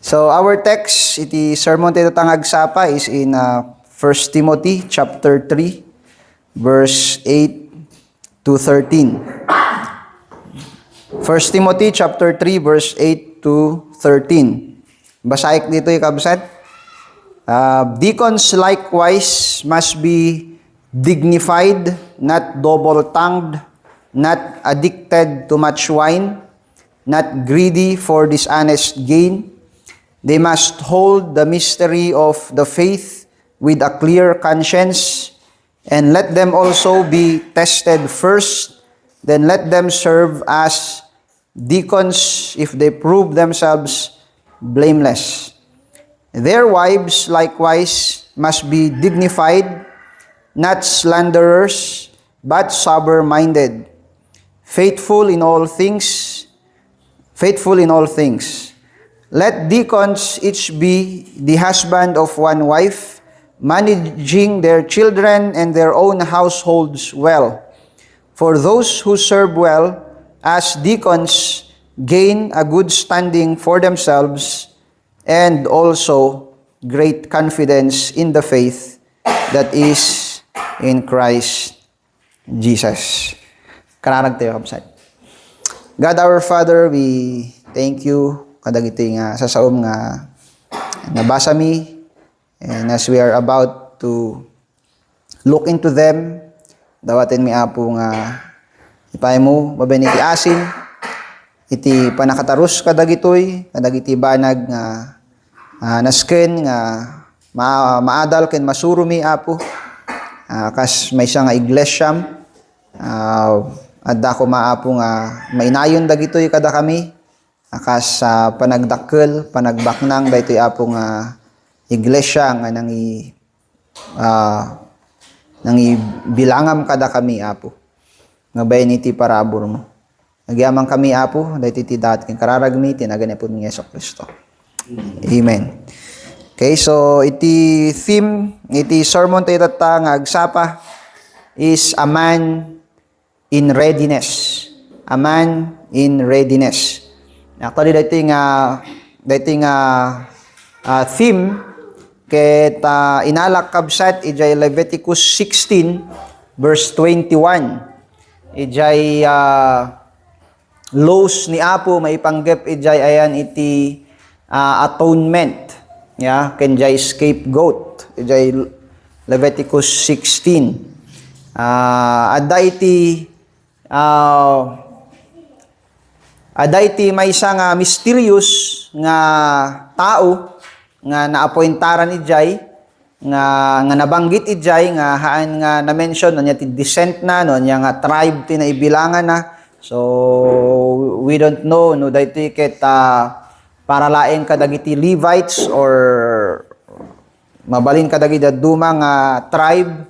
So our text, iti sermon tayo tangagsapa is in 1 Timothy chapter 3, verse 8 to 13. 1 Timothy chapter 3, verse 8 to 13. Basaik dito ikabsat. Deacons likewise must be dignified, not double-tongued, not addicted to much wine, not greedy for dishonest gain. They must hold the mystery of the faith with a clear conscience, and let them also be tested first, then let them serve as deacons if they prove themselves blameless. Their wives likewise must be dignified, not slanderers, but sober-minded, faithful in all things. Let deacons each be the husband of one wife, managing their children and their own households well. For those who serve well as deacons gain a good standing for themselves and also great confidence in the faith that is in Christ Jesus. Kararag tayo kapsat. God our Father, we thank you kadagiti nga sasaom nga nabasa mi, and as we are about to look into them, dawatin mi apo nga ipay mo babay iti asin iti panakatarus kadagitoy kadagiti banag nga nasken nga maadal ken masuro mi apo kas may siya nga iglesyam adda ko maapo nga mainayon dagitoy kada kami akas panagdakkel, panagbaknang daytoy apo nga iglesia nga nangi bilangam kada kami apo. Nga bayan iti parabor mo. Nagyamang kami apo daytoy ti daat ken kararagmi tinagan po ni Yesu Kristo. Amen. Okay, so iti theme, iti sermon tayo nga agsapa is a man in readiness. A man in readiness. Actually, dating theme ket inalak kabsat ijay Leviticus 16 verse 21. Ijay laws ni Apo maipanggep ijay ayan iti atonement. Ya, ken jay scapegoat. Ijay Leviticus 16. Adda iti iti may isa nga mysterious nga tao nga naappointaran ijay nga nabanggit ijay nga haan nga na-mention no nya ti descent na no nya nga tribe ti naibilangan na. So we don't know no daytoy ket para laeng kadagiti Levites or mabalin kadagiti duma nga tribe.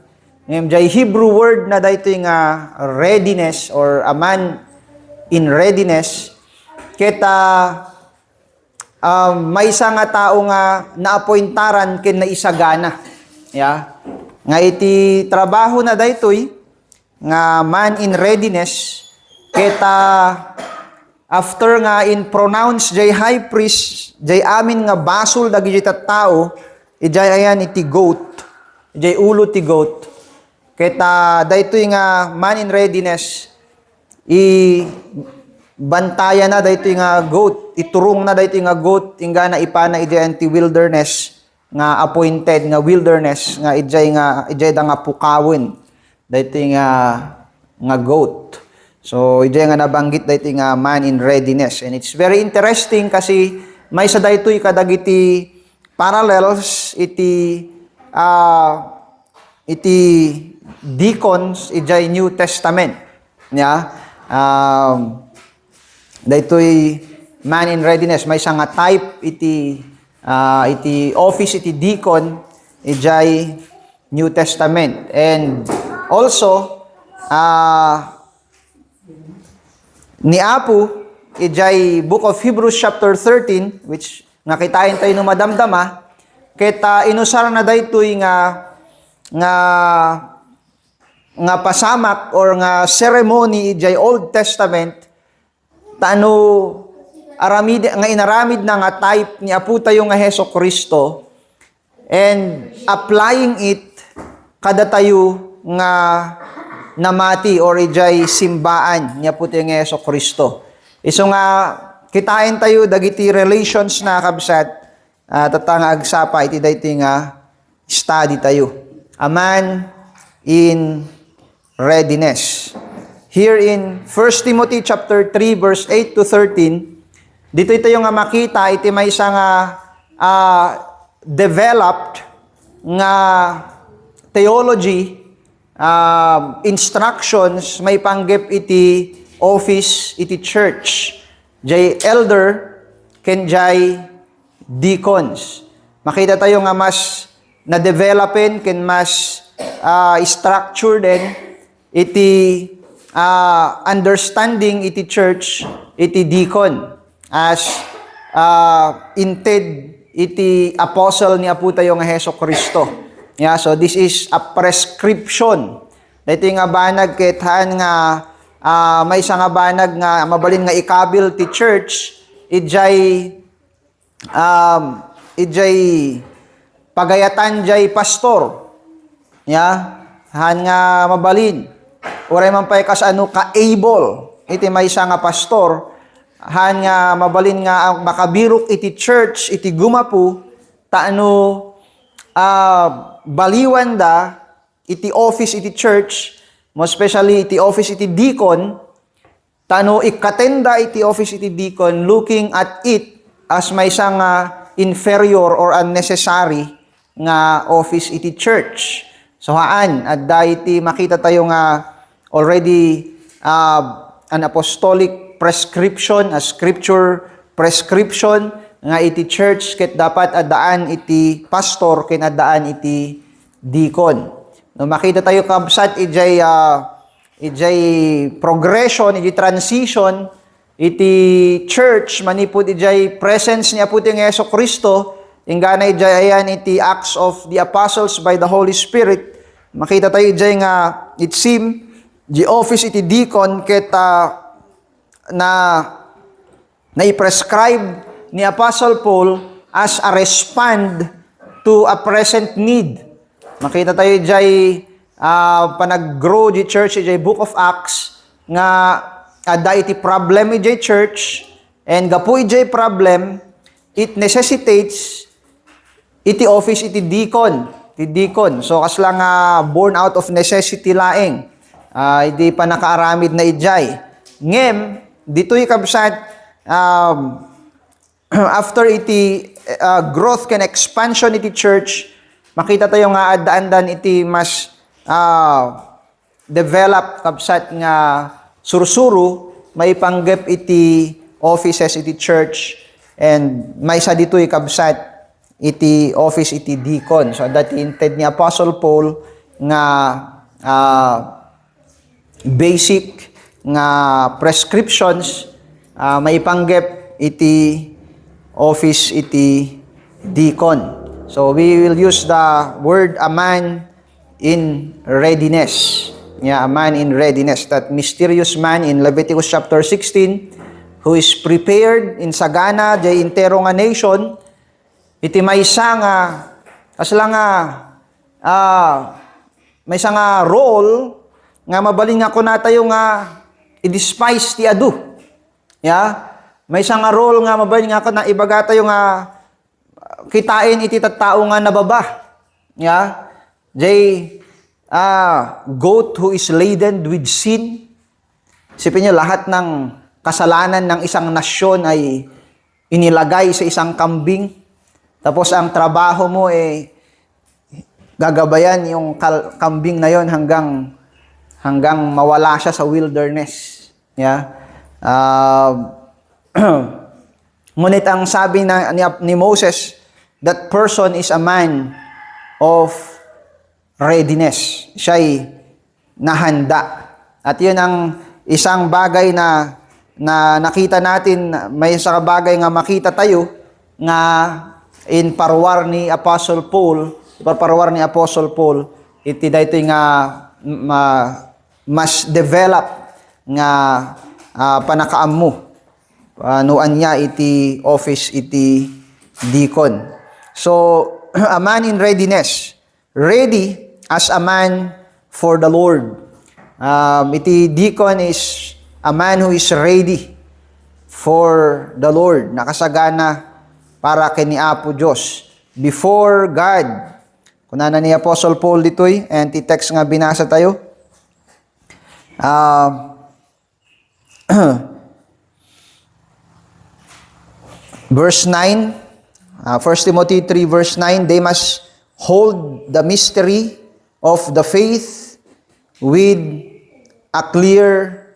Ngem jay Hebrew word na daytoy nga readiness or a man in readiness. Kita may isa nga tao nga naappointaran ken naisagana. Ya. Nga iti trabaho na daytoy nga man in readiness kita after nga in pronounce jay high priest jay amin nga basol dagiti tao ijay ayan iti goat. Ijay ulo ti goat. Kita daytoy nga man in readiness bantaya na daytoy nga goat, iturong na daytoy nga goat ingga na ipana ijay anti wilderness nga appointed nga wilderness nga ijay da nga pukawin daytoy nga goat. So ijay nga nabanggit daytoy nga man in readiness, and it's very interesting kasi may sa daytoy kadagiti parallels iti deacons ijay New Testament. Ya. Daytoy man in readiness may isa nga type iti office iti deacon ijay New Testament, and also ni Apo ijay Book of Hebrews chapter 13 which nakitain tayo no madamdama ket inusar na daytoy nga pasamak or nga ceremony ijay Old Testament tano nga inaramid na nga type ni Apo tayo nga Heso Kristo and applying it kada tayo nga namati or ijay simbaan ni Apo tayo nga Heso Kristo. Iso nga kitain tayo dagiti relations na kabsat tatanga agsapa iti dayti nga study tayo. A man in readiness. Here in 1 Timothy chapter 3 verse 8 to 13, dito tayo nga makita iti may isa nga developed nga theology instructions may panggep iti office iti church. Jay elder ken jay deacons. Makita tayo nga mas na-developin ken mas structured din iti understanding iti church iti deacon as inted iti apostle ni Apo tayo nga Heso Kristo. Yeah, so this is a prescription. Dito nga banag kethan nga may isa nga banag nga mabalin nga ikabil ti church ijay pagayatan jay pastor. Yeah, han nga mabalin. Oray man pay kasano ka-able iti may isa nga pastor han nga mabalin nga makabirok iti church iti gumapu taano baliwan da iti office iti church mo especially iti office iti deacon taano ikatenda iti office iti deacon looking at it as may isa nga inferior or unnecessary nga office iti church. So haan adda iti makita tayo nga already an apostolic prescription, a scripture prescription nga iti church ket dapat addaan iti pastor ken addaan iti deacon. No makita tayo kabsat ijay progression, iti transition iti church manipud ijay presence ni Apo nga Heso Kristo ingana ijay ayan iti Acts of the Apostles by the Holy Spirit. Makita tayo ijay nga it seem the office iti deacon ket na i-prescribe ni Apostle Paul as a respond to a present need. Makita tayo jay panag-grow di church jay Book of Acts nga adda iti problem ijay church and gapu ijay problem it necessitates iti office iti deacon. So kasla nga born out of necessity laeng. Hindi pa nakaaramid na ijay. Ngem dito'y kabsat after iti growth ken expansion iti church, makita tayo nga addaan iti mas develop kabsat nga sursuro may panggep iti offices iti church and may sa dito'y kabsat iti office iti deacon. So that inted ni Apostle Paul nga basic nga prescriptions may panggep iti office iti deacon. So we will use the word a man in readiness. Yeah, a man in readiness. That mysterious man in Leviticus chapter 16 who is prepared in sagana jay intero nga nation iti maysa nga asla nga maysa nga role nga mabalin nga kuna tayo nga i-despise ti adu. Yeah? May isang nga role nga mabalin nga kuna ibaga tayo nga kitain iti tattao nga nababa. Yeah? Jay goat who is laden with sin. Isipin niyo lahat ng kasalanan ng isang nasyon ay inilagay sa isang kambing. Tapos ang trabaho mo gagabayan yung kambing na yon hanggang mawala siya sa wilderness. Yeah. Ngunit ang sabi ni Moses, that person is a man of readiness. Siya'y nahanda. At yun ang isang bagay na nakita natin, may isang bagay nga makita tayo nga in parwar ni Apostle Paul, iti dayto nga mas develop nga panakaam mo. no anya iti office iti deacon. So, a man in readiness. Ready as a man for the Lord. Iti deacon is a man who is ready for the Lord. Nakasagana para kini Apo Diyos. Before God. Kunana ni Apostle Paul ditoy, and text nga binasa tayo. Verse 9, 1 Timothy 3 verse 9, they must hold the mystery of the faith with a clear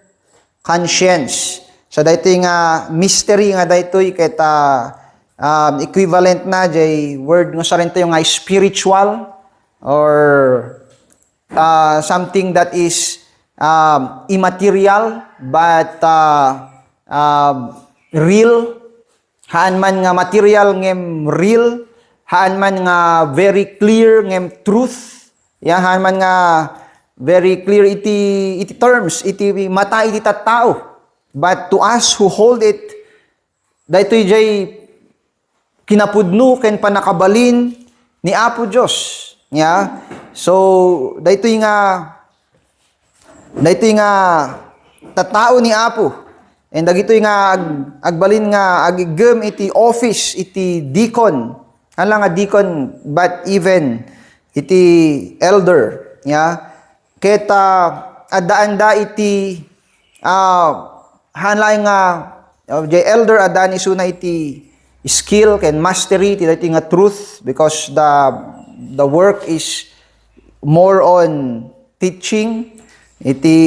conscience. So dito nga mystery nga dito kita equivalent na jay word nga sa rin tayo nga spiritual or something that is immaterial but real. Haan man nga material ngem real, haan man nga very clear ngem truth. Haan man nga very clear iti terms, iti mata iti tattao. But to us who hold it, daytoy jay kinapudno ken panakabalin ni Apo Dios. So daytoy nga tattao ni Apo. And dagitoy nga agbalin nga agigem iti office iti deacon. Hala nga deacon but even iti elder. Keta adaanda iti hanlay nga the elder adani suna iti skill ken mastery iti nga truth because the work is more on teaching iti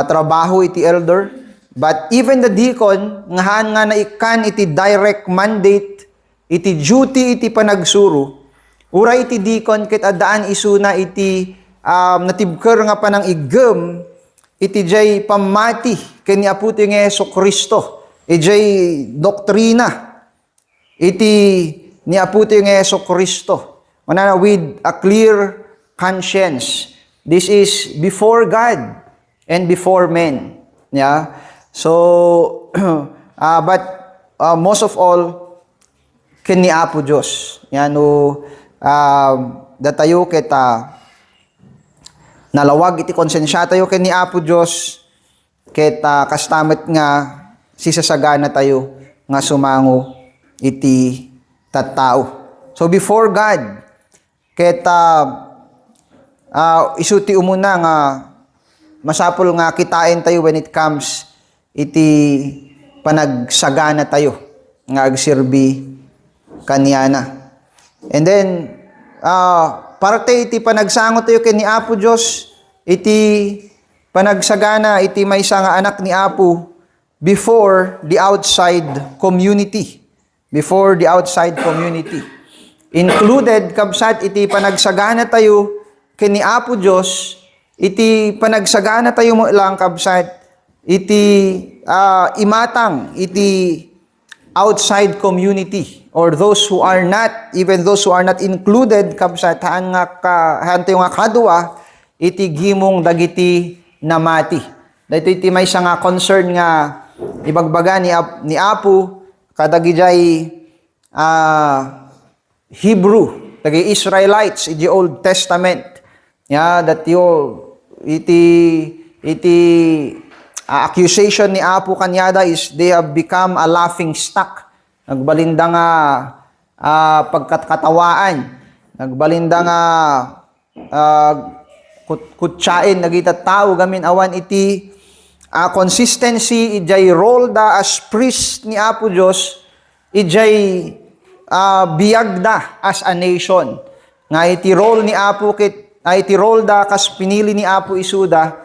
trabaho iti elder. But even the deacon, ngahan nga naikan iti direct mandate, iti duty iti panagsuro, ura iti deacon ket adaan isuna iti natibker nga panang igem, iti jay pamati ken ni Apo nga Jesu-Kristo, ijay doktrina, iti ni Apo nga Jesu-Kristo, with a clear conscience. This is before God and before men. So, but most of all, kini Apo Diyos. Datayo kita nalawag iti konsensya tayo kini Apo Diyos kita kastamit nga sisasagana tayo nga sumango iti tattao. So, before God, kita isuti umuna nga masapol nga kitain tayo when it comes iti panagsagana tayo nga agserbi kaniana. And then parte iti panagsango tayo ken ni Apo Dios iti panagsagana iti maysa nga anak ni Apo before the outside community. Before the outside community. Included kabsat iti panagsagana tayo ken ni Apo Dios iti panagsagana tayo mo lang kabsat iti imatang iti outside community or those who are not included kabsat haan tayo nga kadwa iti gimong dagiti namati. Dito iti may siya nga concern nga ibagbaga ni Apo kadagijay Hebrew, dagi Israelites iti Old Testament. That iti accusation ni Apo kanyada is they have become a laughing stock. Nagbalinda nga pagkatkatawaan. Nagbalinda nga kutsain nagita tao gamin awan iti consistency ijay role da as priest ni Apo Dios ijay biyagda as a nation. Nga iti role ni Apo iti role da kas pinili ni Apo isuda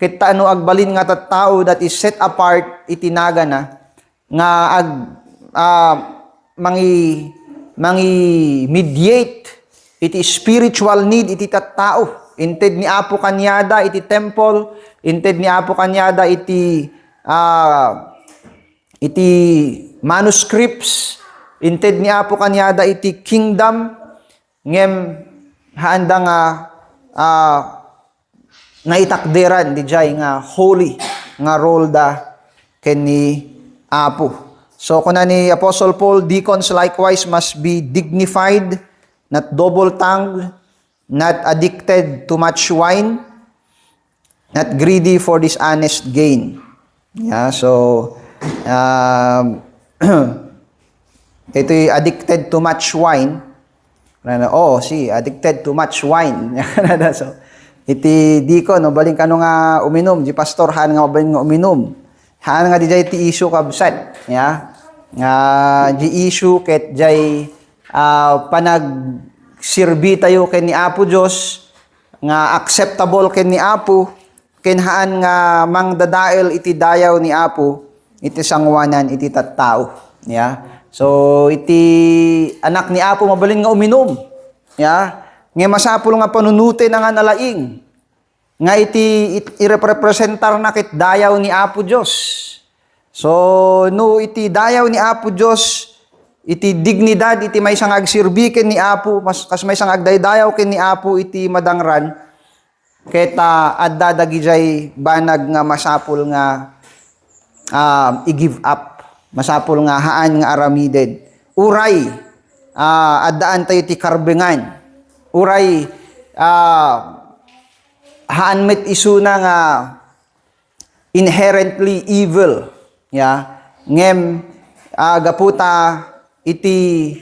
ket taano agbalin nga tattao that is set apart itinaga na nga mangi mediate iti spiritual need iti tattao inted ni Apo kanyada iti temple, inted ni Apo kanyada iti manuscripts, inted ni Apo kanyada iti kingdom ngem haanda nga itakderan di jay nga holy nga role da ken ni Apo. So kuna ni Apostle Paul, deacons likewise must be dignified, not double-tongued, not addicted to much wine, not greedy for dishonest gain. Yeah, so ito'y addicted to much wine. Addicted to much wine. So, iti deacon, no, baling ka nga uminom, di pastor, haan nga baling nga uminom. Haan nga di jay ti issue kabsat. Yeah? Di issue ket jay panag-sirbi tayo ken ni Apo Diyos, nga acceptable ken ni Apo, ken haan nga mangdadael iti dayaw ni Apo, iti sangwanan, iti tattao. Yeah? So, iti anak ni Apo mabalin nga uminom. Yeah? Nga masapul nga panunutin nga nalaing. Nga iti irepresentar na kit dayaw ni Apo Diyos. So, no iti dayaw ni Apo Diyos, iti dignidad, iti may sang agsirbi ken ni Apo, kas may sang agdaydayaw ken ni Apo, iti madangran, keta addadagi jay banag nga masapul nga i-give up. Masapul nga haan nga aramiden. Uray, addaan tayo ti karbengan. Uray, haan met isuna nga inherently evil. Yeah? Ngem, gaputa, iti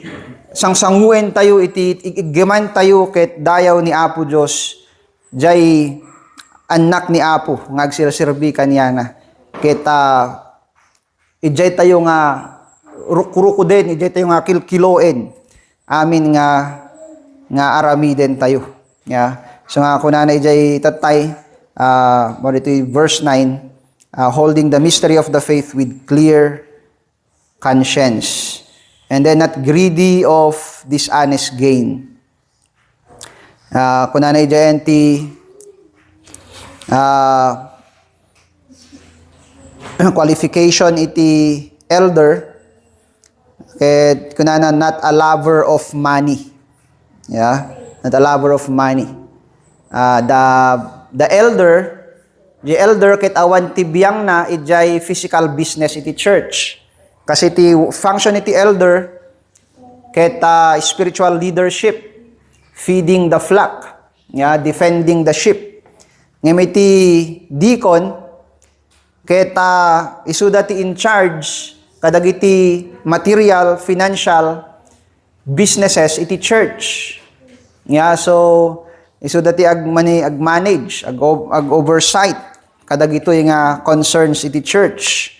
sangsanguen tayo, iti igiman tayo ket dayaw ni Apo Diyos, jay anak ni Apo, ngagsirsirbi kanyana. Keta, ijay tayo nga ruko din, ijay tayo nga kilkiloen. Amin nga aramiden tayo. Yeah. So nga kuna na ijay tatay, ito verse 9, holding the mystery of the faith with clear conscience. And then not greedy of dishonest gain. Kuna na ijay qualification iti elder, ket kunana not a lover of money. Yeah, not a lover of money. The elder, the elder ket awan tibiyang na ijay physical business iti church. Kasi iti function iti elder ket spiritual leadership, feeding the flock, yeah, defending the sheep. Ngem iti deacon keta isuda ti in charge kadagiti material, financial businesses iti church. Yeah, so isuda ti ag-manage, ag-oversight kadagito nga concerns iti church.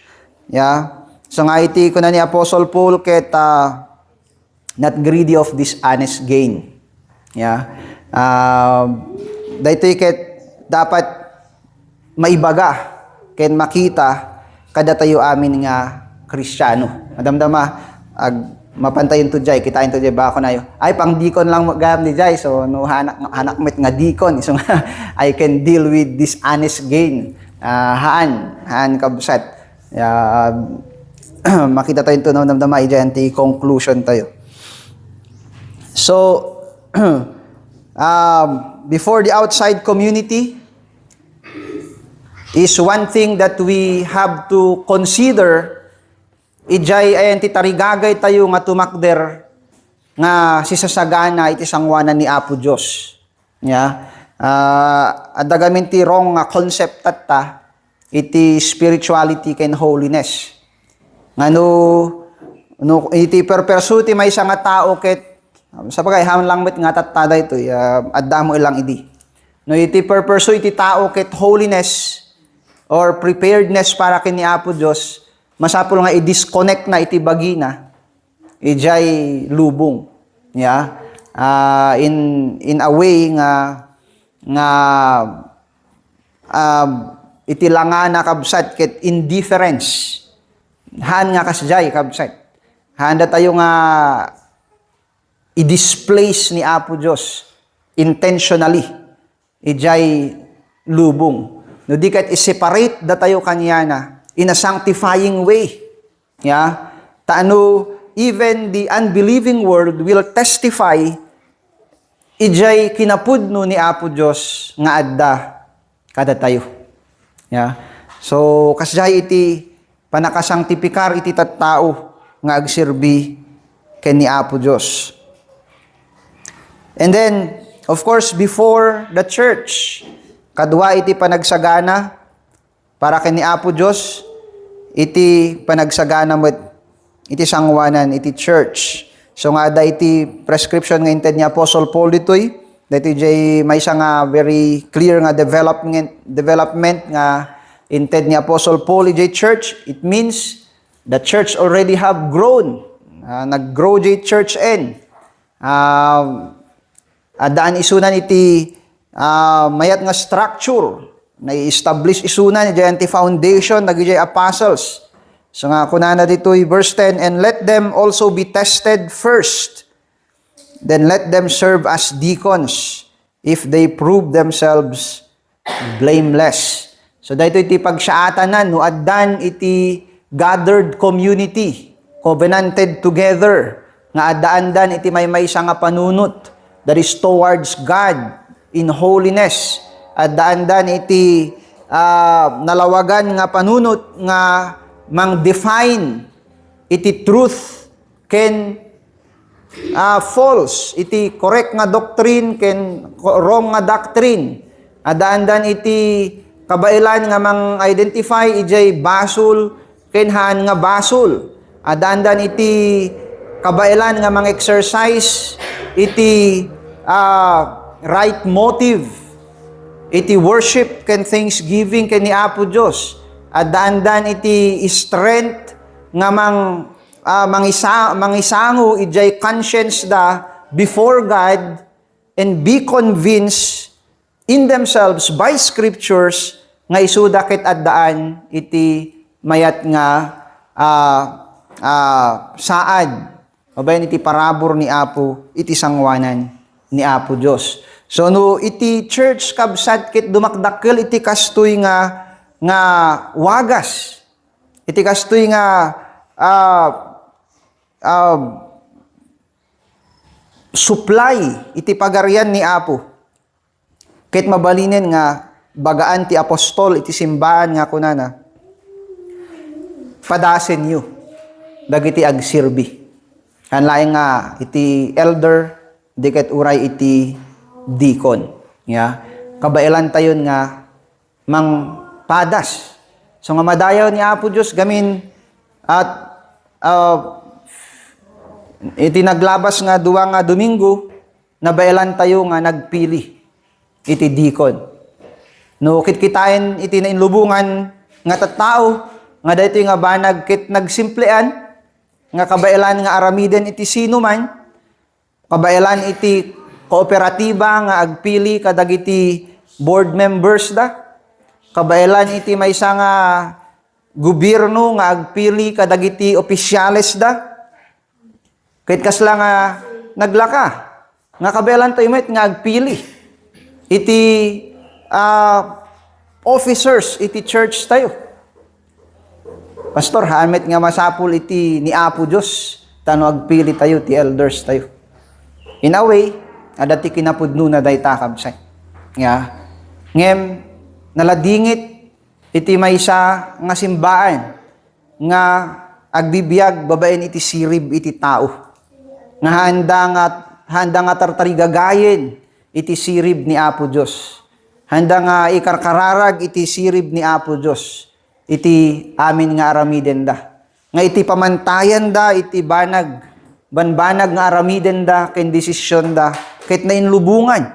Yeah. So nga iti kuna ni Apostle Paul keta not greedy of dishonest gain. Yeah. Daytoy ket dapat maibaga ken makita kada tayo amin nga Kristiyano. Madamdama mapantayin to jay, kitain to jay ba ako nayo. Ay pang deacon lang gam ni jay, so no hanak met nga deacon, so I can deal with this honest gain. Haan kabsat. Makita tayo to namdama ijay anti conclusion tayo. So before the outside community is one thing that we have to consider. Ijay ayan ti tarigagay tayo nga tumakder nga sisasagana iti sangwanan ni Apo Diyos. Yeah. Adagamin ti wrong nga concept tatta iti spirituality ken holiness. Ngano no iti perpersuti may nga tao ket sapagay ham lang met nga tatta daytoy addamo ilang idi. No iti perpersu iti tao ket holiness or preparedness para kini Apo Diyos, masapul nga i-disconnect na iti bagina, ijay lubong. Yeah? In a way nga iti langana kabsat ket indifference. Han nga kasjay kabsat. Handa tayo nga i-displace ni Apo Diyos intentionally. Ijay lubong. No di kat i-separate da tayo kanyana in a sanctifying way. Yeah? Taano, even the unbelieving world will testify ijay kinapudno ni Apo Diyos nga adda kada tayo. Yeah? So, kasjay iti panakasangtipikar iti tattao nga agserbi ken ni Apo Dios. And then, of course, before the church, kadwa iti panagsagana para ken ni Apo Dios, iti panagsagana met iti sangwanan iti church. So nga da iti prescription nga inted ni Apostle Paul ditoy, dati jay may isa nga very clear nga development nga inted ni Apostle Paul iti church. It means the church already have grown. Nag-grow jay church en. Adaan isunan iti mayat nga structure na i-establish isunan jay anti foundation nagijay apostles. So nga kunana ditoy verse 10, and let them also be tested first, then let them serve as deacons if they prove themselves blameless. So dito iti pagsaatanan no addan iti gathered community, covenanted together nga adaan iti maysa nga panunot that is towards God in holiness. Adaan iti nalawagan nga panunot nga mang define iti truth ken false, iti correct nga doctrine ken wrong nga doctrine. Adaan iti kabailan nga mang identify ijay basol ken haan nga basol. Adaan iti kabailan nga mang exercise iti right motive, iti worship ken thanksgiving ken ni Apo Dios. Adaan iti strength nga mangisango ijay conscience da before God and be convinced in themselves by scriptures nga isuda ket addaan iti mayat nga saad o bayan iti parabor ni Apo iti sangwanan ni Apo Dios. So no iti church kabsat ket dumakdakkel iti kastoy nga wagas. Iti kastoy nga supply iti pagarian ni Apo. Ket mabalinen nga bagaan ti apostol iti simbahan nga kunana. Padasen yu dagiti agsirbi. Kanlaeng nga iti elder diket uray iti deacon. Ya. Kabailan tayon nga mang padas. So nga madayaw ni Apo Dios gamin at iti naglabas nga duwa nga Domingo nabailan tayo nga nagpili iti deacon. No kitkitain iti nainlubungan nga tattao nga daytoy nga banag ket nagsimplean nga kabailan nga aramiden iti sino man, kabailan iti kooperatiba nga agpili kadagiti board members da. Kabailan iti maysa nga gobyerno nga agpili kadagiti opisyales da. Ket kasla nga naglaka nga kabailan tayo met nga agpili iti officers iti church tayo. Pastor, hamet nga masapul iti ni Apo Dios tano agpili tayo ti elders tayo. In a way, adati kinapudno na dayta kabsay. Nga ngem naladingit iti maysa nga simbaan nga agbibiyag babaen iti sirib iti tao. Nga handa nga tartarigagayen iti sirib ni Apo Dios. Handa nga ikarkararag iti sirib ni Apo Dios. Iti amin nga aramiden da. Nga iti pamantayan da iti banbanag nga aramiden da ken desisyon da ket nainlubungan.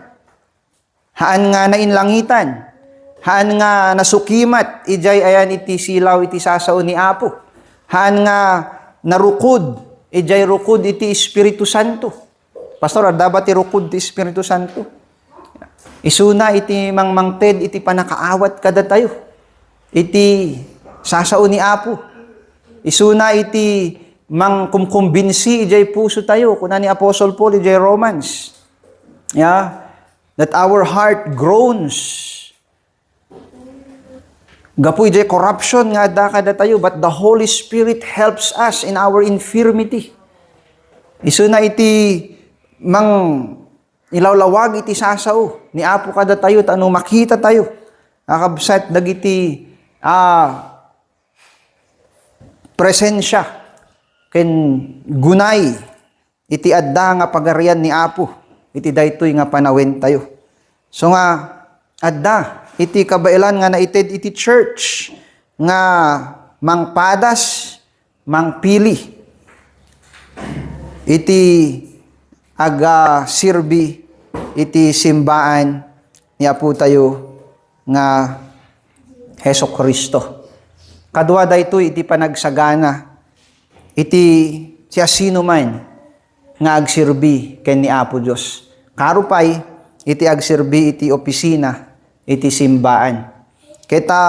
Haan nga nainlangitan. Haan nga nasukimat, ijay ayan iti silaw iti sasao ni Apo. Haan nga narukod, ijay rukod iti Espiritu Santo. Pastor, dapat irukod iti Espiritu Santo. Isuna iti mangmangted, iti panakaawat kada tayo. Iti sasao ni Apo. Isuna iti mangkumkumbinsi, ijay puso tayo. Kuna ni Apostle Paul, ijay Romans. Yeah. That our heart groans. Gapu ijay corruption nga da kada tayo, but the Holy Spirit helps us in our infirmity. Isu na iti mang ilawlawag iti sasao ni Apo kada tayo tano makita tayo. Nakabsat dagiti presensya ken gunay iti adda nga pagarian ni Apo iti daytoy nga panawin tayo. So nga adda iti kabailan nga naited iti church nga mangpadas mangpili iti aga sirbi iti simbaan ni Apo tayo nga Hesus Kristo. Kadwa daytoy iti panagsagana iti siya sino man nga agsirbi ken ni Apo Dios. Karupay iti agsirbi iti opisina iti simbaan. Kita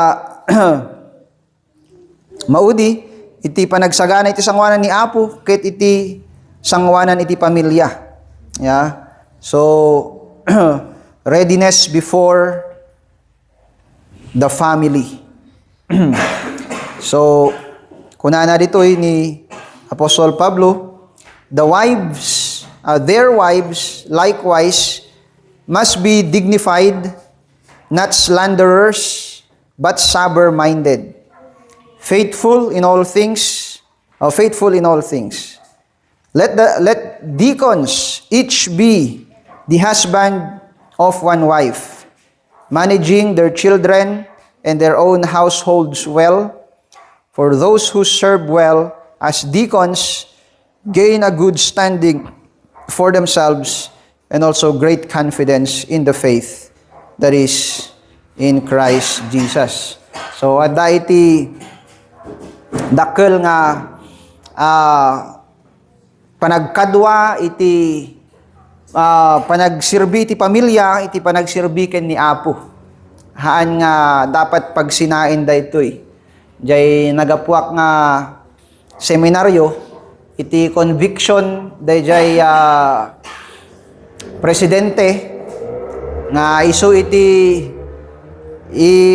maudi iti panagsagana iti sangwanan ni Apo ket iti sangwanan iti pamilya. Yeah. So readiness before the family. So kunana dito ni Apostol Pablo, their wives likewise must be dignified, not slanderers, but sober-minded, faithful in all things. Let deacons each be the husband of one wife, managing their children and their own households well. For those who serve well as deacons gain a good standing for themselves and also great confidence in the faith that is in Christ Jesus. So adda iti dakkel nga panagkadwa iti panagsirbi iti pamilya iti panagsirbi ken ni Apo. Haan nga dapat pagsinain daytoy. Jay nagapuak nga seminaryo iti conviction dayjay presidente nga isu iti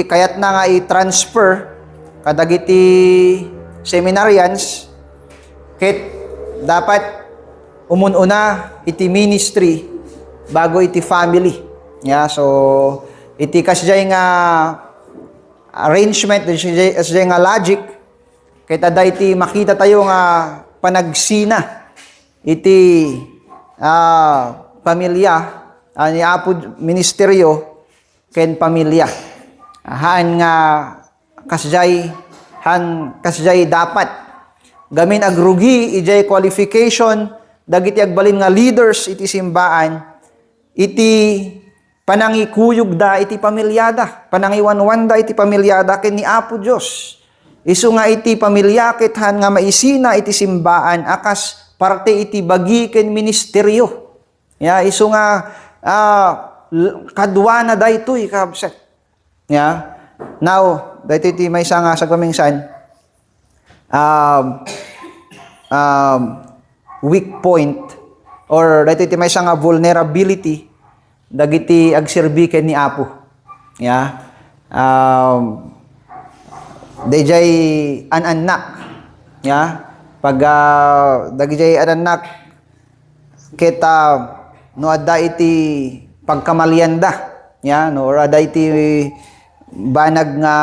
kayat na nga i-transfer kadagiti seminarians ket dapat umununa iti ministry bago iti family. Yeah, so iti kasjay nga arrangement, kasjay nga logic, kaya tada iti makita tayo nga panagsina iti pamilya ni Apo ministeryo ken pamilya. Haan nga kasjay dapat gamin agrugi ijay qualification dagiti agbalin nga leaders iti simbaan iti panangikuyog da iti pamilyada, panangiwanwan da iti pamilyada ken ni Apo Dios. Isu nga iti pamilya kethan nga maisina iti simbaan akas parte iti bagi ken ministeryo. Ya, isu nga kadwa na daytoy kabset. Ya. Now, daytoy iti maysa nga sa pamingsan weak point or daytoy iti maysa nga vulnerability dagiti agsirbi ken ni Apo. Ya. Dayjay ananak. Ya. Pag dagiti ananak kita no adda iti pagkamalianda. Ya, no adda iti banag nga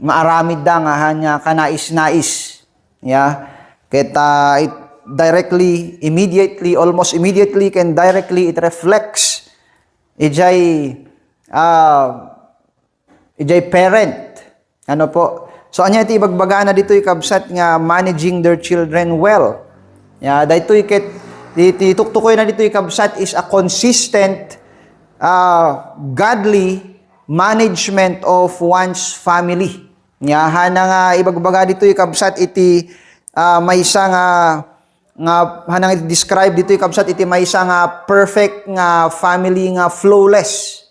maaramid da nga hanya kanais-nais. Ya. Kita directly, immediately, almost immediately can directly it reflects ijay parent. Ano po? So anya iti ibagbaga na dito ikabsat nga managing their children well. Ya, dayto ket iti tuktukoy na dito ikabsat is a consistent godly management of one's family. Ya, hana nga ibagbaga dito ikabsat iti maysa nga hanang describe dito ikabsat iti maysa nga perfect nga family nga flawless.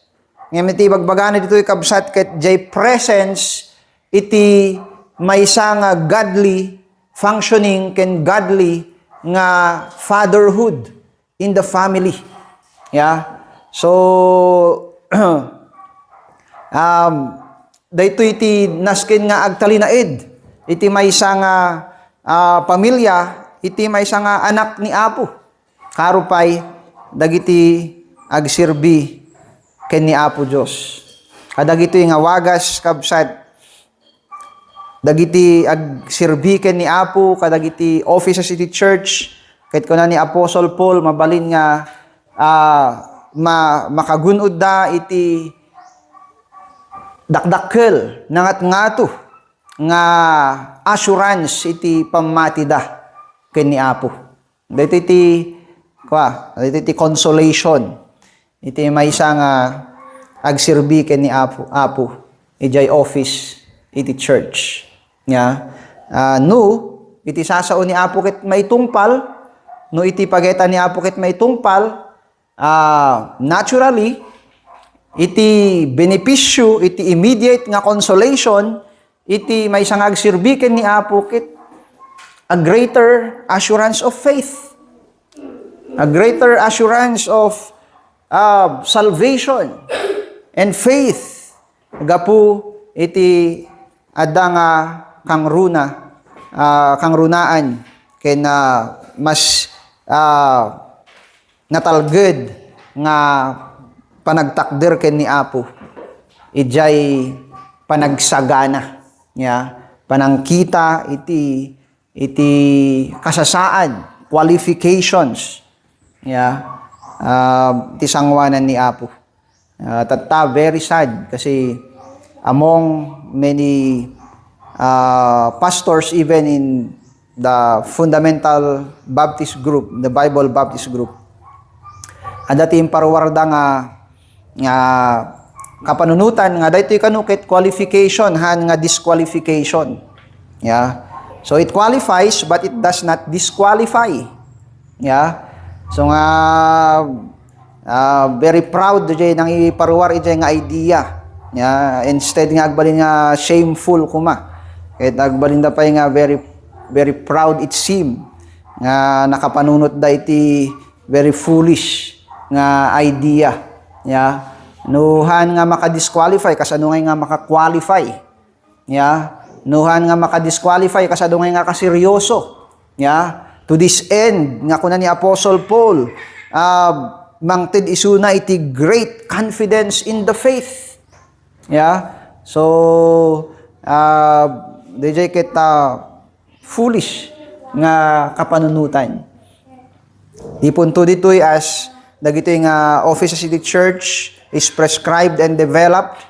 Ngem iti bagbaga dito ikabsat ket jay presence iti maysa nga godly functioning ken godly nga fatherhood in the family. Yeah. So dayto iti nasken nga agtalinaed iti maysa nga pamilya iti maysa nga anak ni Apo. Karupay dagiti agsirbi ken ni Apo Dios. Kadagito nga wagas kabsat dagiti ag sirbiken ni Apo kadagiti office sa City Church ket kuna ni Apostle Paul mabalin nga makagunod da iti dakdakkel nangat-ngato nga assurance iti pamati da ken ni Apo. Dito iti consolation iti maysa nga agsirbi ken ni Apo ijay office iti church. Iti sasao ni Apo ket may tungpal, no iti pageta ni Apo ket may tungpal, naturally, iti benepisyo, iti immediate nga consolation, iti may sangag sirbiken ni Apo ket a greater assurance of faith. A greater assurance of salvation and faith. Gapu iti adda nga kangrunaan ken mas natalged nga panagtakder ken ni Apo ijay panagsagana panangkita iti kasasaan qualifications ti sangwanan ni Apo. Tatta very sad kasi among many pastors even in the fundamental Baptist group, the Bible Baptist group, adati parwarda nga kapanunutan nga daytoy kanukit qualification nga disqualification. So it qualifies but it does not disqualify. So nga very proud jay nang iparwar ijay nga idea. Instead nga agbalin nga shameful kuma. Kahit agbalin da pa nga very proud it seem nga nakapanunot da iti very foolish nga idea. Nuhan nga makadisqualify kasano nga makaqualify. Nuhan nga makadisqualify kasano nga kaseryoso. To this end nga kuna ni Apostle Paul mangted isuna iti great confidence in the faith. So DJ kita foolish nga kapanunutan. Ipunto ditoy as dagitoy nga office sa City Church is prescribed and developed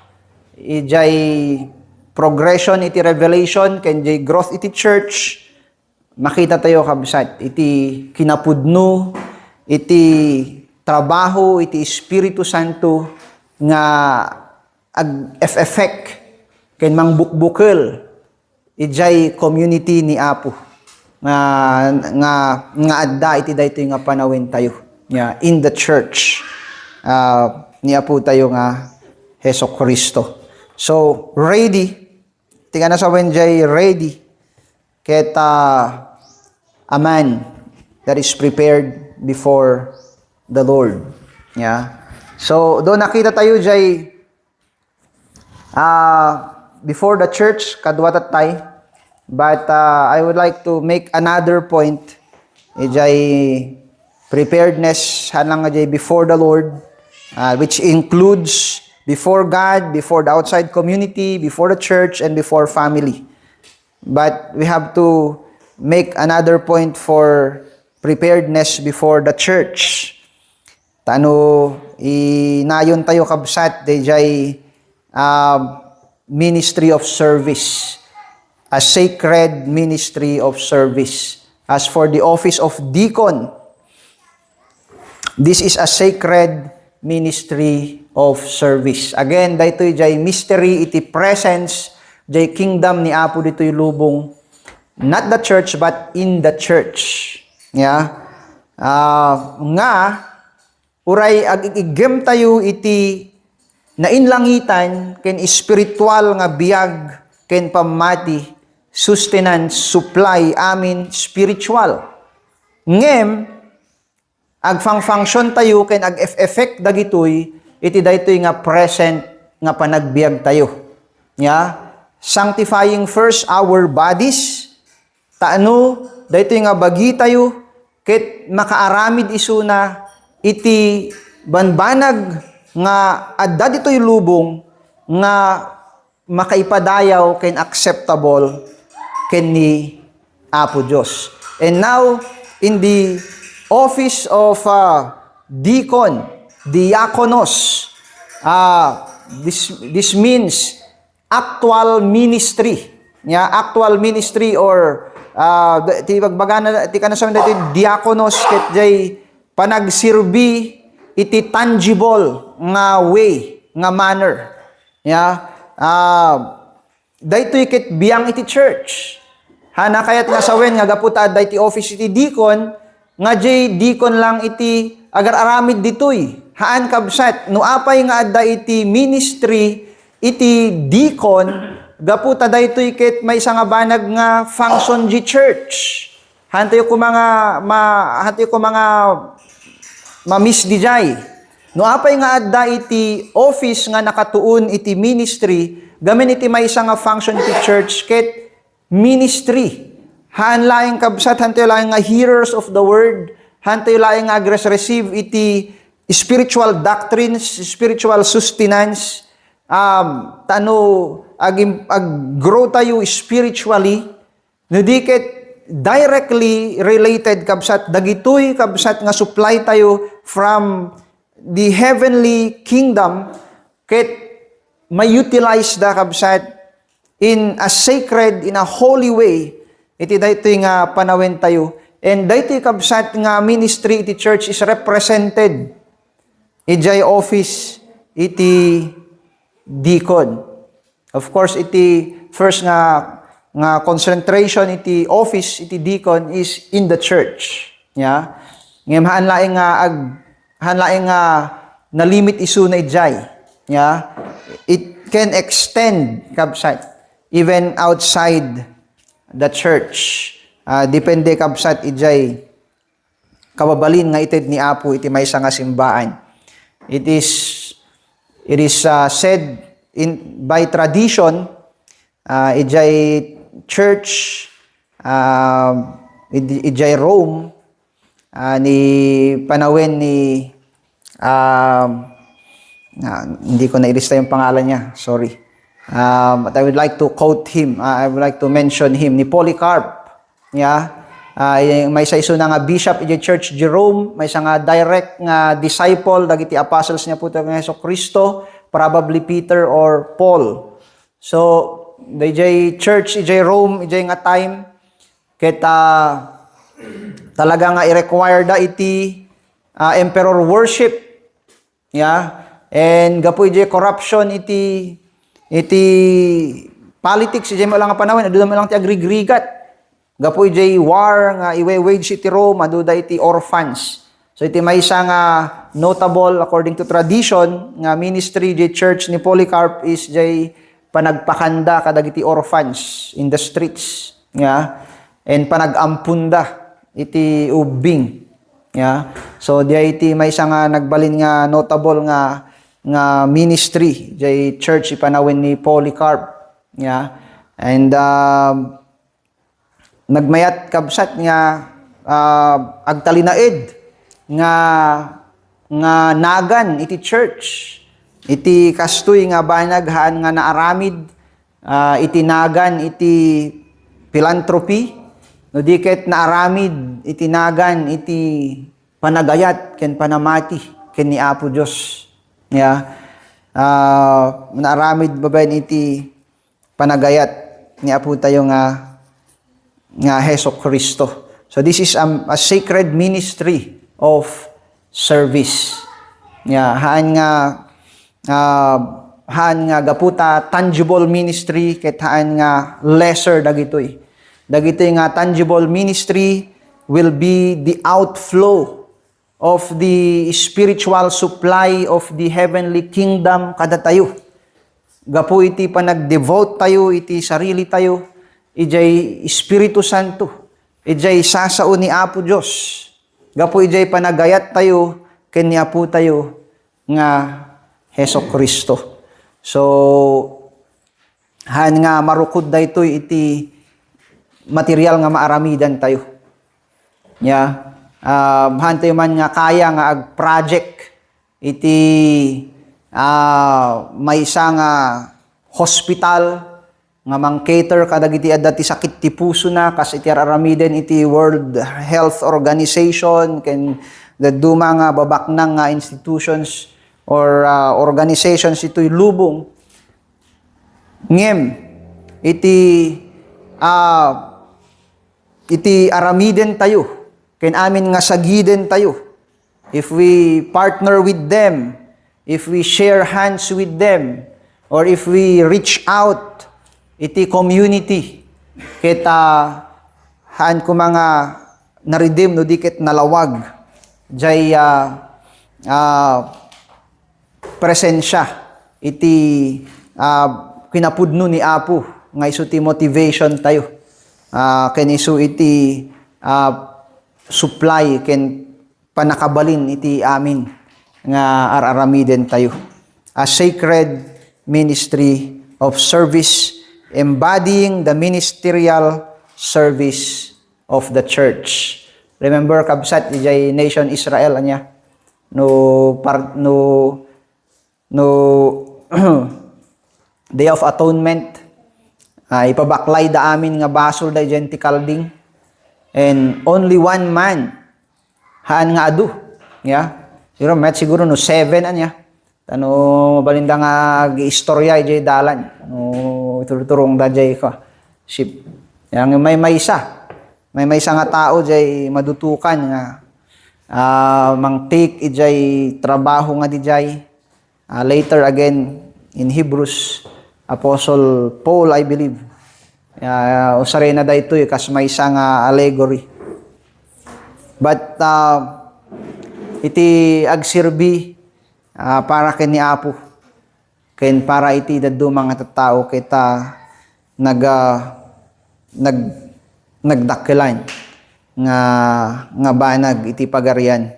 ijay progression iti revelation ken jay growth iti church. Makita tayo kabsat iti kinapudno iti trabaho iti Espiritu Santo nga ag-effect ken mangbukbukel ijay community ni Apo nga adda iti daytoy nga panawin tayo in the church ni Apo tayo nga Hesukristo. So ready tingana sa wenjay ready ket a man that is prepared before the Lord. So do nakita tayo jay before the church kadwatat tay, but I would like to make another point ijay preparedness hanang jay before the Lord, which includes before God, before the outside community, before the church, and before family. But we have to make another point for preparedness before the church. Tano inayon tayo kabsat dayjay ministry of service, a sacred ministry of service. As for the office of deacon, this is a sacred ministry of service. Again, daytoy jay mystery iti presence jay kingdom ni Apo ditoy lubong, not the church but in the church. Nga uray agigem tayo iti nainlangitan ken spiritual nga biag ken pamati sustenance supply amin spiritual. Ngem agfang-function tayo ken ag-effect dagitoy iti daytoy nga present nga panagbiag tayo. Sanctifying first our bodies, taano daytoy nga bagi tayo ket makaaramid isuna iti banbanag nga adda ditoy lubong nga makaipadayaw ken acceptable ken ni Apo Dios. And now in the office of deacon, diakonos, this means actual ministry. Actual ministry or ti bagbagana ti kana sa dati diakonos ket jay panagsirbi iti tangible nga way nga manner. Daytoy ket biyang iti church. Hana kayat nga sawen nga gaputa dayti office iti deacon nga jay deacon lang iti agar aramid ditoy. Haan kabsat no apay nga adda iti ministry iti deacon gaputa daytoy ket may nga banag nga function di church. Hantayo ko mga ma-miss di jay. No apay nga adda iti office nga nakatuon iti ministry, gamin iti may nga function iti church ket ministry. Han laing kabsat, hantayo laing nga hearers of the word, hantayo laing nga receive iti spiritual doctrines, spiritual sustenance, grow tayo spiritually, no di ket directly related kabsat, dagitoy kabsat nga supply tayo from the heavenly kingdom, ket may utilize da kabsat in a sacred, in a holy way, iti daytoy nga panawen tayo. And daytoy kabsat nga ministry iti church is represented ijay office iti deacon. Of course, iti first nga concentration iti office iti deacon is in the church. Ngem hanlaing nga na limit isu na ijay. It can extend kabsat even outside the church. Depende kabsat ijay kababalin nga ited ni Apo iti maysa nga simbaan. It is said by tradition, ijay church, ijay Rome, ni panawen ni hindi ko nailista yung pangalan niya, sorry. But I would like to quote him, I would like to mention him, ni Polycarp. May sa iso na nga bishop iti Church Jerome, may sa nga direct nga disciple dagiti apostles niya po ng Jesucristo, probably Peter or Paul. So DJ church ijay Rome ijay nga time ket talaga nga i-require da iti emperor worship. And gapo ijay corruption iti politics ijay mo lang nga panahon adu mo lang ti agrigrigat. Gapo ijay war nga iwe-wage iti Rome, aduda iti orphans. So iti maysa nga notable according to tradition nga ministry iti church ni Polycarp is jay panagpakanda kadagiti orphans in the streets. And panagampunda iti ubing. So diay iti maysa nga nagbalin nga notable nga ministry jay church ipanawin ni Polycarp. And nagmayat kabsat nga agtalinaed nga nagan iti church iti kastoy nga banaghaan nga naaramid iti nagan iti philanthropy no diket naaramid iti nagan iti panagayat ken panamati ken ni Apo Dios. Naaramid babaen iti panagayat ni Apo tayo nga Jesucristo. So this is a sacred ministry of service. Haan nga gaputa tangible ministry ket haan nga lesser dagitoy. Dagitoy nga tangible ministry will be the outflow of the spiritual supply of the heavenly kingdom kada tayo. Gapu iti panag-devote tayo iti sarili tayo ijay Espiritu Santo, ijay sasao ni Apo Dios. Gapo ijay panagayat tayo ken ni Apo tayo nga Jesucristo. So han nga marukod daytoy iti material nga maaramidan tayo. Han tayo man nga kaya nga ag project iti maysa nga hospital nga mang-cater kadagiti adda ti sakit ti puso na kas iti aramiden iti World Health Organization ken daduma nga babaknang nga institutions or organizations ito'y lubong. Ngem iti aramiden tayo ken amin nga sagiden tayo. If we partner with them, if we share hands with them, or if we reach out iti community kita haan ko mga naredeem no diket nalawag jay presensya iti kinapudno ni Apo nga isu ti motivation tayo ken isu iti supply ken panakabalin iti amin nga araramiden tayo a sacred ministry of service embodying the ministerial service of the church. Remember kabsat ijay nation Israel anya no Day of Atonement ipabaklay da amin nga basol da ijay ti kalding and only one man haan nga adu siguro no 7 anya balinda nga gi-istorya ijay dalan turong dajay ko ship yang may maysa nga tao jay madutukan nga mang take ijay trabaho nga dijay later again in Hebrews Apostle Paul I believe usare na daytoy kas maysa nga allegory but iti agsirbi para ken ni Apo ken para iti daduma nga tattao kita nagdakelan nga banag iti pagarian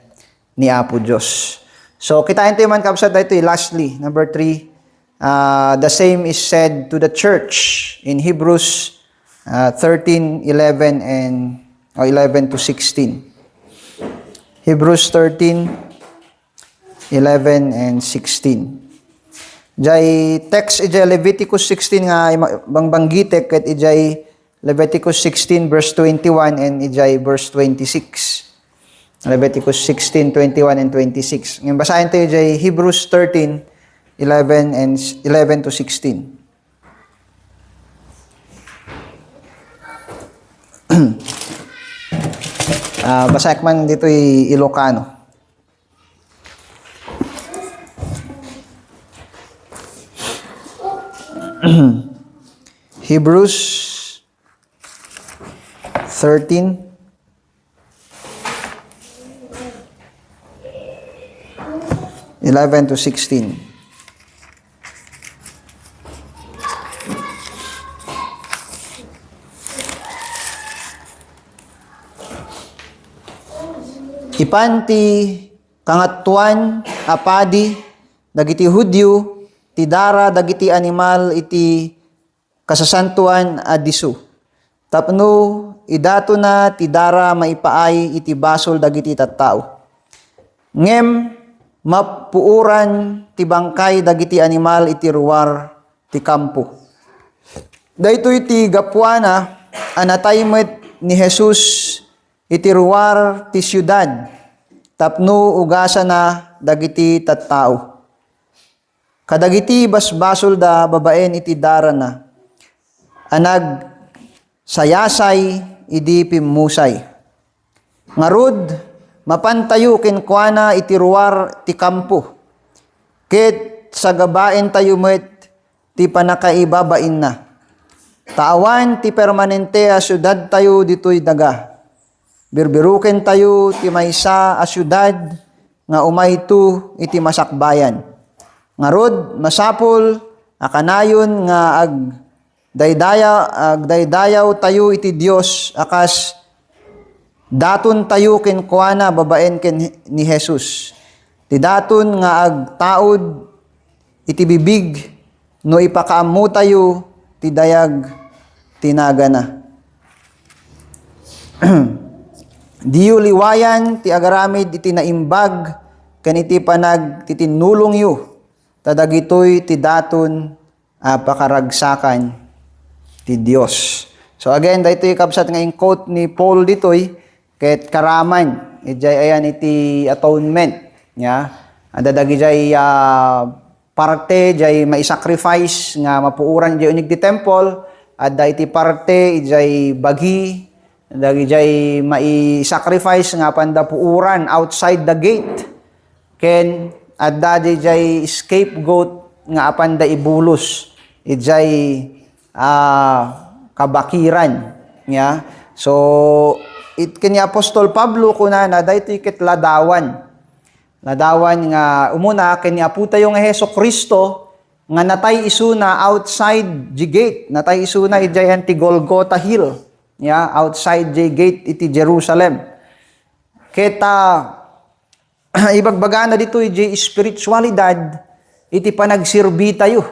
ni Apo Dios. So kita ito man kabsat daytoy lastly number 3 the same is said to the church in Hebrews 13:11 and 11 to 16. Hebrews 13:11 and 16. Jay text ijay Leviticus 16 nga banggite ket ijay Leviticus 16 verse 21 and ijay verse 26. Leviticus 16:21 and 26. Ngayon basahin tayo ijay Hebrews 13:11 and 11 to 16. Basahin man dito Ilocano. Hebrews 13 11 to 16. Ipanti kangatuan apadi dagiti Hudyo ti dara dagiti animal iti kasasantuan adisu. Tapno idato na ti dara maipaay iti basol dagiti tattao. Ngem mapuuran ti bangkay dagiti animal iti ruwar ti kampo. Daytoy ti gapwana anatay met ni Jesus iti ruwar ti syudad. Tapno ugasa na dagiti tattao. Kadagiti basbasol da babaen iti dara na anag sayasay idi pimusay. Ngarud mapantayo kenkwana iti ruwar ti kampo. Ket sagabaen tayo met ti panakaibabain na. Taawan ti permanente a syudad tayo ditoy daga. Birbiruken tayo ti maysa a syudad nga umayto iti masakbayan. Ngarod masapol akanayon nga agdaydayaw tayo iti Dios akas daton tayo kenkwana babaen ken ni Jesus. Ti daton nga agtaod iti bibig no ipakaammo tayo ti dayag tinagana. Diyo liwayan ti agaramid iti naimbag ken iti panag titinulong yu tadagitoy ti daton pakaragsakan ti Dios. So again, dito kabsat nga yung quote ni Paul ditoy, ket karaman, ijay ayan iti atonement. Ya, adadagi jay parte, jay maisacrifice nga mapuuran jay unig di temple, adda iti parte, ijay bagi, dagi jay mai-sacrifice nga panda puuran outside the gate. Ken adda jay scapegoat nga apanda ibulos. Ijay kabakiran. Ya. So it kini Apostol Pablo kunana daytoy ket ladawan. Ladawan nga umuna kini apo tayo nga Hesukristo nga natay isuna outside the gate. Natay isuna ijay anti Golgotha Hill. Ya, outside the gate iti Jerusalem. Kita ibagbaga na dito iti spiritualidad iti panagsirbi tayo.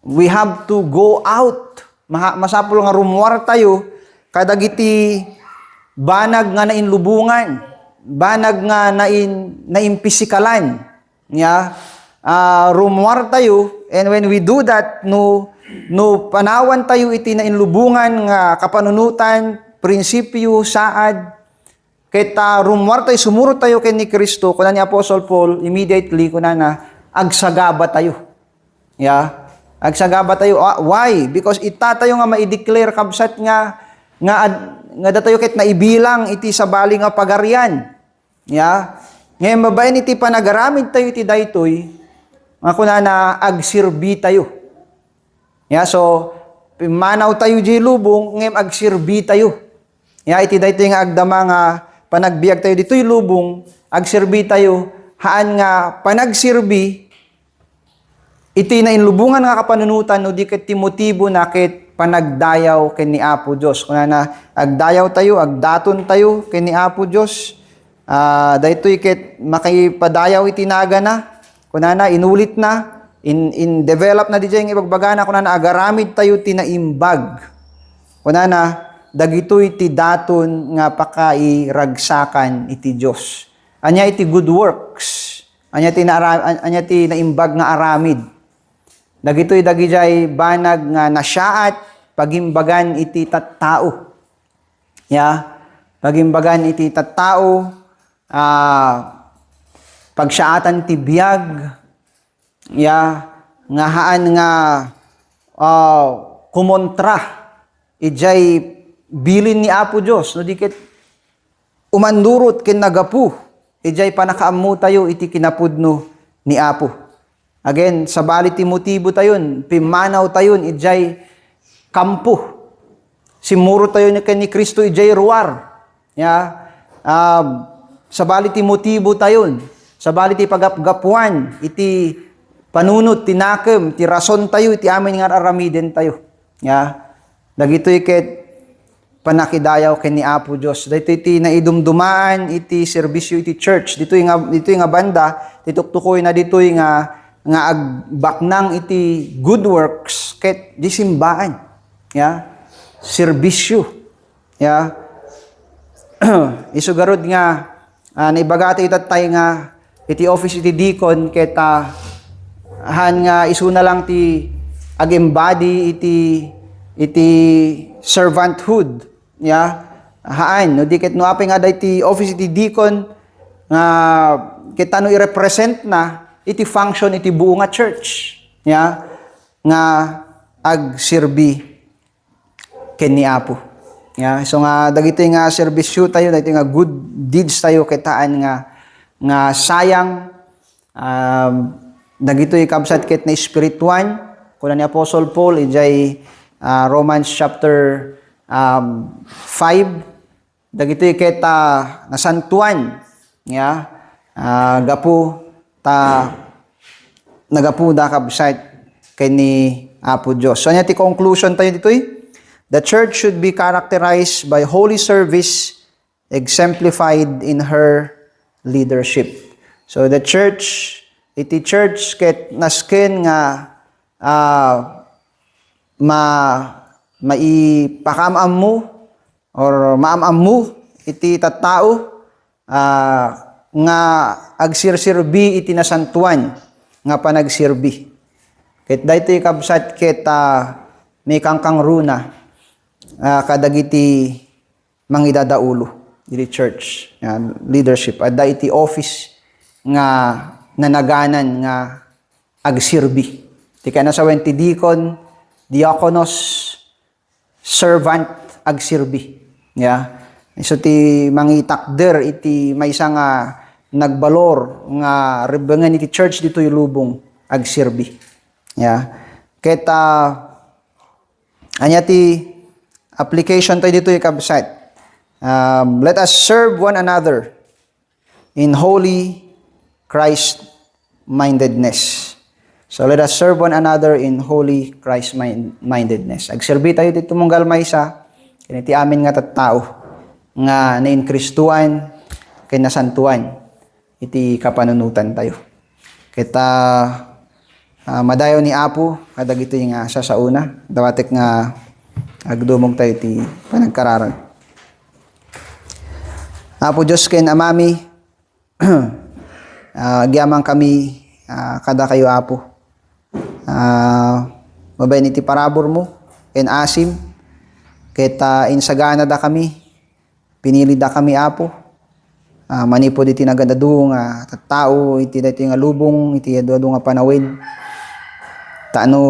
We have to go out. Masapul nga rumwar tayo kadagiti banag nga nainlubungan, banag nga naimpisikalan. Ya, rumwar tayo, and when we do that, no panawan tayo iti nainlubungan nga kapanunutan, prinsipyo, saad, kita rumwar tayo, sumuro tayo kay ni Kristo, kuna ni Apostle Paul, immediately, kuna na, agsagaba tayo. Ya, agsagaba tayo. Why? Because itatayo nga ma-declare kabsat nga datayo ket naibilang iti sabali nga pagarian. Ya. Ngayon babaen iti panagaramid tayo iti daytoy, nga kuna na agsirbi tayo. Ya, so pimanaw tayo di lubong, ngayon agsirbi tayo. Ya, iti daytoy nga agdama nga panagbiag tayo ditoy lubong, agsirbi tayo, haan nga panagsirbi iti na inlubungan nga kapanunutan no di ket ti motibo na ket panagdayaw ken ni Apo Dios. Kuna na agdayaw tayo, agdaton tayo ken ni Apo Dios. Daytoy ket makipadayaw iti naga na. Kuna na inulit na, in develop na di jay ibagbaga na kuna na agaramid tayo ti naimbag. Kuna na dagitoy ti daton nga pakairagsakan iti Dios. Anya iti good works. Anya ti naimbag nga aramid. Dagitoy dagijay banag nga nasyaat pagimbagan iti tattao. Ya, pagimbagan iti tattao, pagsaatan ti biag, ya, nga haan nga kumontra ijay bilin ni Apo Dios no diket umandurot ken nagapu ijay panakaammo tayo iti kinapudno ni Apo. Again, sa bali ti motibo tayon, pimanaw tayon, ijay kampo. Simuro tayo ni Kristo, ijay ruwar. Ya, sa bali ti motibo tayon, sa bali ti pagapgapuan, iti panunot, tinakem, ti rason tayo, iti amin nga aramiden tayo. Ya, dagitoy ket panakidayaw ken ni Apo Dios. Dito iti naidumdumaan, iti serbisyo, iti church. Ditoy nga banda, tituktukoy na ditoy nga agbaknang iti good works ket di simbaan. Ya, serbisyo. Ya, isugarod nga naibagati itatay nga iti office iti deacon ket han nga isuna lang ti ag-embody iti servanthood. Ya, haan no diket no apay nga iti office iti deacon nga ket ano i-represent na iti function iti buo nga church. Ya, nga agsirbi ken ni Apo. Ya, so nga dagitoy nga serbisyo tayo, dagitoy nga good deeds tayo ketaan nga sayang dagitoy kabsat ket na spirituan kuna ni Apostle Paul ijay Romans chapter 5 dagitoy ket nasantuan. Ya, gapu nagapuda kabsat kay ni Apo Dios. So anya ti conclusion tayo ditoy? The church should be characterized by holy service exemplified in her leadership. So the church, iti church ket nasken nga maipakamam mo or maamam mo iti tattao nga agsirsirbi iti nasantuan nga panagsirbi. Ket daytoy kabsat ket may kangkang runa kadagiti mangidadaulo dili church leadership adda iti office nga nanaganan nga agsirbi. Ti kana sa ti deacon, diakonos, servant agsirbi. So ti mangitakder iti maysa nga nagbalor nga rebengan iti church ditoy lubong agsirbi. Ket anya ti application tayo dito kabsat. Let us serve one another in holy Christ-mindedness. So let us serve one another in holy Christ-mindedness. Agserbi tayo dito mong galmaysa kiniti amin nga tattao nga nain Kristuan kay nasantuan iti kapanunutan tayo. Kita madayo ni Apo kadag ito yung sasauna dawatek nga agdumog tayo ti panagkararan. Apo Diyos ken amami agyamang kami kada kayo Apo mabayin iti parabor mo ken asim ket insagana da kami pinili da kami Apo manipod iti nagadadu nga tattao iti daytoy nga lubong iti adu nga panawin taano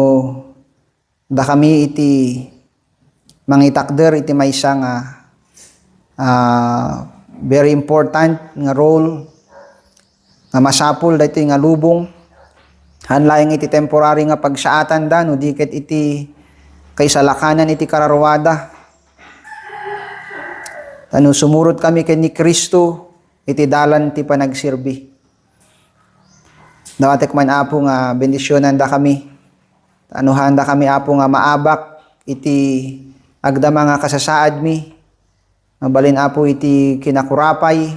da kami iti mangitakder iti maysa nga very important nga role nga masapul daytoy nga lubong hanlaeng iti temporary nga pagsaatan da no di ket iti kaysalakanan iti kararwada tano sumurot kami ken ni Kristo iti dalan ti panagsirbi. Dawatek man Apo nga bendisyonan da kami. Anuhan da kami Apo nga maabak iti agdama nga kasasaad mi. Mabalin Apo iti kinakurapay.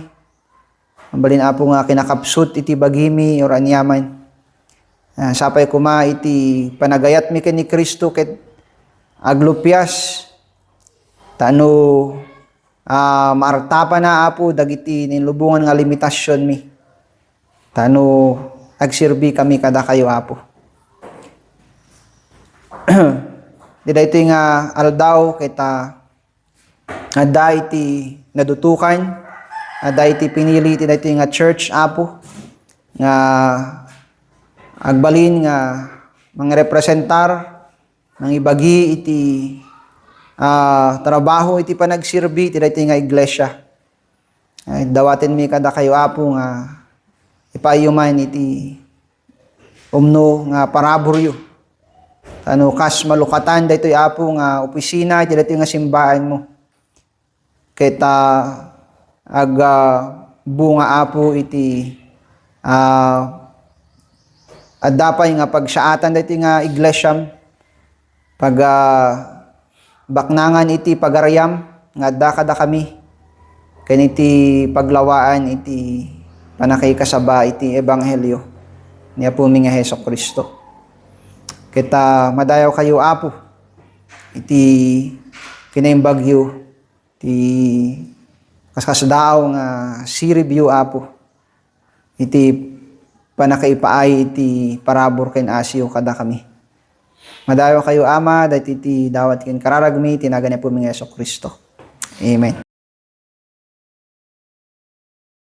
Mabalin Apo nga kinakapsut iti bagimi or anyaman. Sapay kuma iti panagayat mi ken ni Kristo ket aglupyas tano maartapa na Apo dagiti nilubungan nga limitasyon mi. Tano agsirbi kami kada kayo Apo. Di daytoy nga aldaw kita adda iti nadutukan, adda iti pinili iti daytoy nga church Apo nga agbalin nga mangrepresentar ng ibagi iti trabaho iti panagsirbi iti daytoy nga iglesia. Dawaten mi kada kayo Apo nga ipayuman iti umno nga paraburyo. Ano kas malukatan daytoy Apo nga opisina iti daytoy nga simbahan mo. Kita bunga Apo iti adapay nga pagsaatan daytoy nga iglesia pag baknangan iti pagarayam nga adda kada kami ken iti paglawaan iti panakikasaba iti ebanghelyo ni Apo mi nga Hesukristo. Kita madayaw kayo Apo iti kinaimbagyo iti kaskasdaaw nga siribyo Apo iti panakaipaay iti parabor ken asyo kada kami. Madayo kayo Ama dahil iti dawat ken kararagmi tinagan ni po mi nga Hesukristo. Amen.